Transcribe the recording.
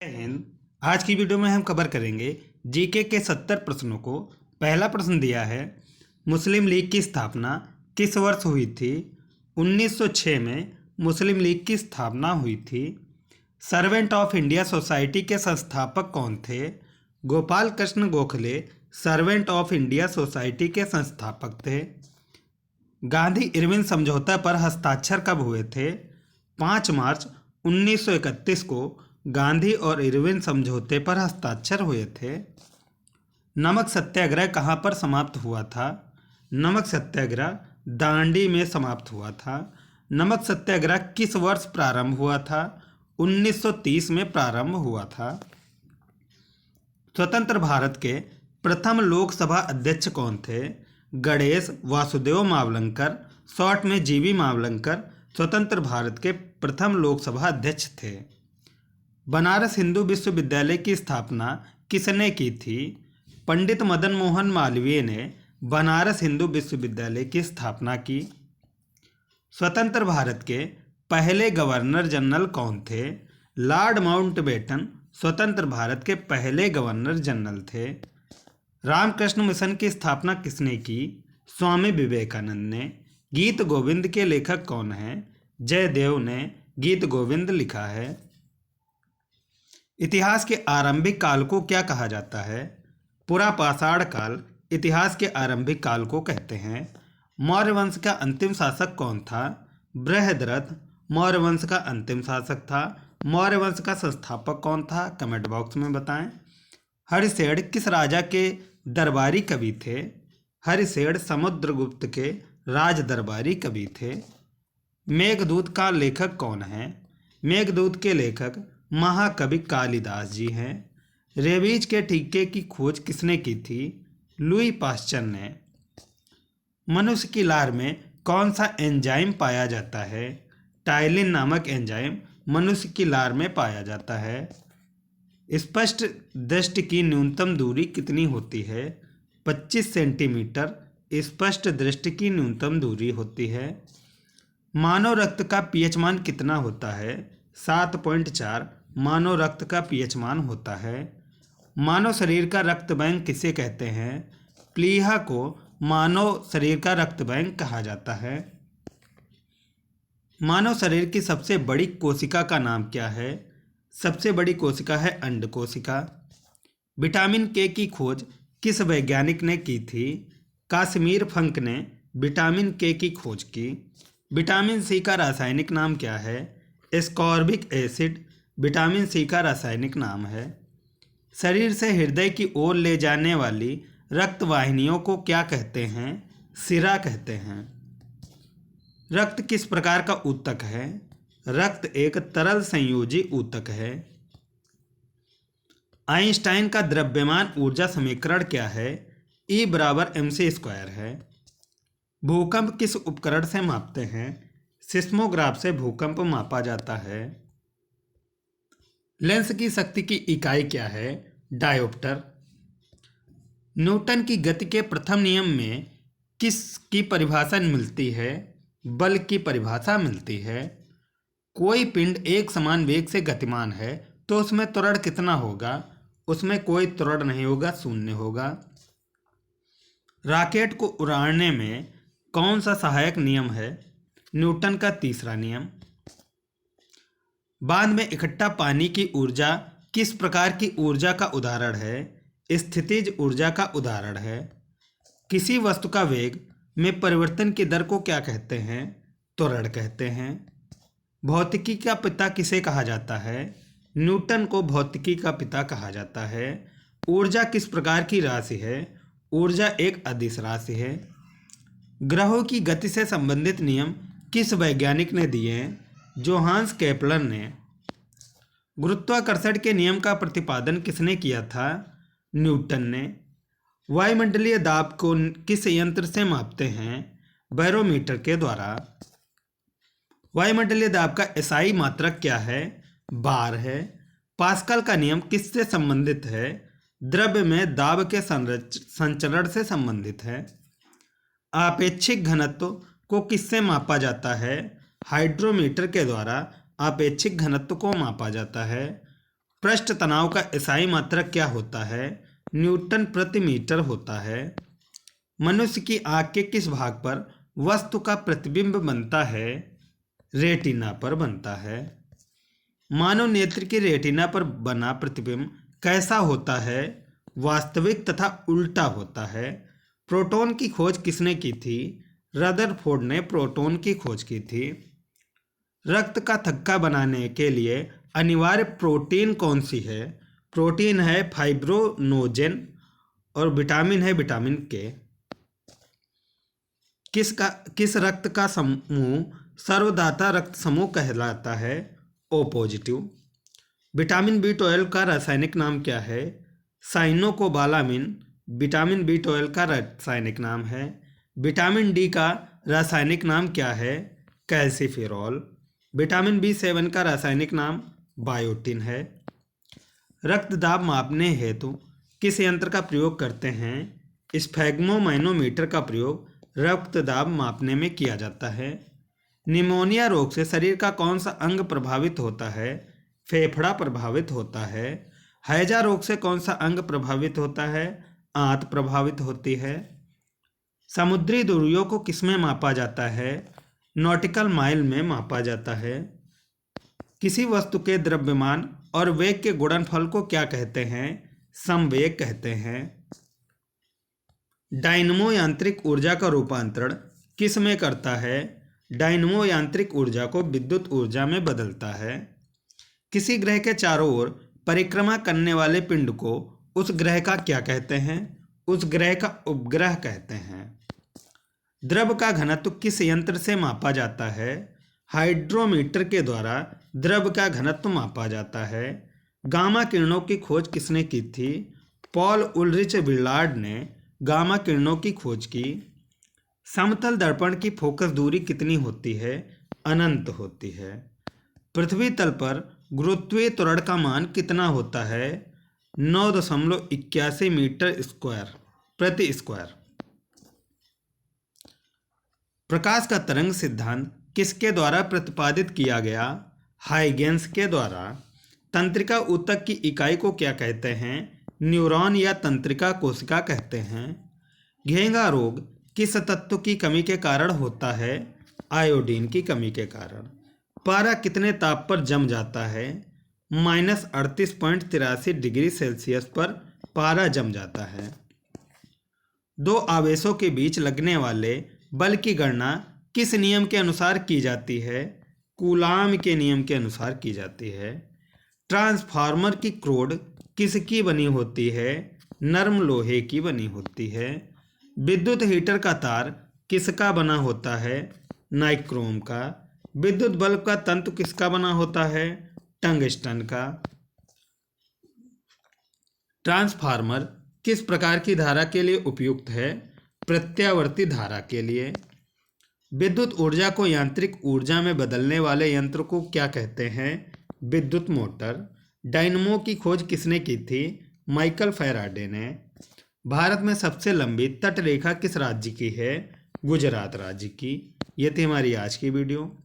हिंद। आज की वीडियो में हम कवर करेंगे जीके के 70 प्रश्नों को। पहला प्रश्न दिया है, मुस्लिम लीग की स्थापना किस वर्ष हुई थी? 1906 में मुस्लिम लीग की स्थापना हुई थी। सर्वेंट ऑफ इंडिया सोसाइटी के संस्थापक कौन थे? Gopal Krishna Gokhale servant of India society के संस्थापक थे। गांधी इरविन समझौता पर हस्ताक्षर कब हुए थे? 5 मार्च 1931 को गांधी और इरविन समझौते पर हस्ताक्षर हुए थे। नमक सत्याग्रह कहाँ पर समाप्त हुआ था? नमक सत्याग्रह दांडी में समाप्त हुआ था। नमक सत्याग्रह किस वर्ष प्रारंभ हुआ था? 1930 में प्रारंभ हुआ था। स्वतंत्र भारत के प्रथम लोकसभा अध्यक्ष कौन थे? गणेश वासुदेव मावलंकर, शॉर्ट में जीवी मावलंकर, स्वतंत्र भारत के प्रथम लोकसभा अध्यक्ष थे। बनारस हिंदू विश्वविद्यालय की स्थापना किसने की थी? पंडित मदन मोहन मालवीय ने बनारस हिंदू विश्वविद्यालय की स्थापना की। स्वतंत्र भारत के पहले गवर्नर जनरल कौन थे? लॉर्ड माउंटबेटन स्वतंत्र भारत के पहले गवर्नर जनरल थे। रामकृष्ण मिशन की स्थापना किसने की? स्वामी विवेकानंद ने। गीत गोविंद के लेखक कौन हैं? जयदेव ने गीत गोविंद लिखा है। इतिहास के आरंभिक काल को क्या कहा जाता है? पुरापाषाण काल इतिहास के आरंभिक काल को कहते हैं। मौर्य वंश का अंतिम शासक कौन था? बृहद्रथ मौर्य वंश का अंतिम शासक था। मौर्य वंश का संस्थापक कौन था? कमेंट बॉक्स में बताएं। हरिशेन किस राजा के दरबारी कवि थे? हरिशेन समुद्रगुप्त के राज दरबारी कवि थे। मेघदूत का लेखक कौन है? मेघदूत के लेखक महाकवि कालिदास जी हैं। रेबीज के टीके की खोज किसने की थी? लुई पाश्चर ने। मनुष्य की लार में कौन सा एंजाइम पाया जाता है? टाइलिन नामक एंजाइम मनुष्य की लार में पाया जाता है। स्पष्ट दृष्टि की न्यूनतम दूरी कितनी होती है? 25 सेंटीमीटर स्पष्ट दृष्टि की न्यूनतम दूरी होती है। मानव रक्त का पीएच मान कितना होता है? 7.4 मानव रक्त का पीएच मान होता है। मानव शरीर का रक्त बैंक किसे कहते हैं? प्लीहा को मानव शरीर का रक्त बैंक कहा जाता है। मानव शरीर की सबसे बड़ी कोशिका का नाम क्या है? सबसे बड़ी कोशिका है अंड कोशिका। विटामिन के की खोज किस वैज्ञानिक ने की थी? काश्मीर फंक ने विटामिन के की खोज की। विटामिन सी का रासायनिक नाम क्या है? एस्कॉर्बिक एसिड विटामिन सी का रासायनिक नाम है। शरीर से हृदय की ओर ले जाने वाली रक्त वाहिनियों को क्या कहते हैं? सिरा कहते हैं। रक्त किस प्रकार का ऊतक है? रक्त एक तरल संयोजी ऊतक है। आइंस्टाइन का द्रव्यमान ऊर्जा समीकरण क्या है? E बराबर mc² है। भूकंप किस उपकरण से मापते हैं? सिस्मोग्राफ से भूकंप मापा जाता है। लेंस की शक्ति की इकाई क्या है? डायोप्टर। न्यूटन की गति के प्रथम नियम में किसकी परिभाषा मिलती है? बल की परिभाषा मिलती है। कोई पिंड एक समान वेग से गतिमान है तो उसमें त्वरण कितना होगा? उसमें कोई त्वरण नहीं होगा, शून्य होगा। रॉकेट को उड़ाने में कौन सा सहायक नियम है? न्यूटन का तीसरा नियम। बांध में इकट्ठा पानी की ऊर्जा किस प्रकार की ऊर्जा का उदाहरण है? स्थितिज ऊर्जा का उदाहरण है। किसी वस्तु का वेग में परिवर्तन की दर को क्या कहते हैं? त्वरण कहते हैं। भौतिकी का पिता किसे कहा जाता है? न्यूटन को भौतिकी का पिता कहा जाता है। ऊर्जा किस प्रकार की राशि है? ऊर्जा एक अदिश राशि है। ग्रहों की गति से संबंधित नियम किस वैज्ञानिक ने दिए हैं? जोहान्स केपलर ने। गुरुत्वाकर्षण के नियम का प्रतिपादन किसने किया था? न्यूटन ने। वायुमंडलीय दाब को किस यंत्र से मापते हैं? बैरोमीटर के द्वारा। वायुमंडलीय दाब का एसआई मात्रक क्या है? बार है। पास्कल का नियम किससे संबंधित है? द्रव्य में दाब के संचरण से संबंधित है। आपेक्षिक घनत्व को किससे मापा जाता है? हाइड्रोमीटर के द्वारा आपेक्षिक घनत्व को मापा जाता है। पृष्ठ तनाव का SI मात्रक क्या होता है? न्यूटन प्रति मीटर होता है। मनुष्य की आँख के किस भाग पर वस्तु का प्रतिबिंब बनता है? रेटिना पर बनता है। मानव नेत्र की रेटिना पर बना प्रतिबिंब कैसा होता है? वास्तविक तथा उल्टा होता है। प्रोटॉन की खोज किसने की थी? रदरफोर्ड ने प्रोटॉन की खोज की थी। रक्त का थक्का बनाने के लिए अनिवार्य प्रोटीन कौन सी है? प्रोटीन है फाइब्रोनोजेन और विटामिन है विटामिन के। किस रक्त का समूह सर्वदाता रक्त समूह कहलाता है? O positive. विटामिन B12 का रासायनिक नाम क्या है? साइनोकोबालामिन विटामिन B12 का रासायनिक नाम है। विटामिन D का रासायनिक नाम क्या है? कैल्सिफेरॉल। विटामिन B7 का रासायनिक नाम बायोटिन है। रक्त दाब मापने हेतु किस यंत्र का प्रयोग करते हैं? स्फेग्मोमैनोमीटर का प्रयोग रक्त दाब मापने में किया जाता है। निमोनिया रोग से शरीर का कौन सा अंग प्रभावित होता है? फेफड़ा प्रभावित होता है। हैजा रोग से कौन सा अंग प्रभावित होता है? आंत प्रभावित होती है। समुद्री दूरियों को किसमें मापा जाता है? नॉटिकल माइल में मापा जाता है। किसी वस्तु के द्रव्यमान और वेग के गुणनफल को क्या कहते हैं? समवेग कहते हैं। डायनमो यांत्रिक ऊर्जा का रूपांतरण किस में करता है? डायनमो यांत्रिक ऊर्जा को विद्युत ऊर्जा में बदलता है। किसी ग्रह के चारों ओर परिक्रमा करने वाले पिंड को उस ग्रह का क्या कहते हैं? उस ग्रह का उपग्रह कहते हैं। द्रव का घनत्व किस यंत्र से मापा जाता है? हाइड्रोमीटर के द्वारा द्रव का घनत्व मापा जाता है। गामा किरणों की खोज किसने की थी? पॉल उल्रिच विलार्ड ने गामा किरणों की खोज की। समतल दर्पण की फोकस दूरी कितनी होती है? अनंत होती है। पृथ्वी तल पर गुरुत्वीय त्वरण का मान कितना होता है? 9.81 मीटर स्क्वायर प्रति स्क्वायर। प्रकाश का तरंग सिद्धांत किसके द्वारा प्रतिपादित किया गया? हाइगेंस के द्वारा। तंत्रिका ऊतक की इकाई को क्या कहते हैं? न्यूरॉन या तंत्रिका कोशिका कहते हैं। घेंघा रोग किस तत्व की कमी के कारण होता है? आयोडीन की कमी के कारण। पारा कितने ताप पर जम जाता है? -38.83 डिग्री सेल्सियस पर पारा जम जाता है। दो आवेशों के बीच लगने वाले बल की गणना किस नियम के अनुसार की जाती है? कूलाम के नियम के अनुसार की जाती है। ट्रांसफार्मर की क्रोड किसकी बनी होती है? नरम लोहे की बनी होती है। विद्युत हीटर का तार किसका बना होता है? नाइक्रोम का। विद्युत बल्ब का तंतु किसका बना होता है? टंगस्टन का। ट्रांसफार्मर किस प्रकार की धारा के लिए उपयुक्त है? प्रत्यावर्ती धारा के लिए। विद्युत ऊर्जा को यांत्रिक ऊर्जा में बदलने वाले यंत्र को क्या कहते हैं? विद्युत मोटर। डायनमो की खोज किसने की थी? माइकल फैराडे ने। भारत में सबसे लंबी तटरेखा किस राज्य की है? गुजरात राज्य की। ये थी हमारी आज की वीडियो।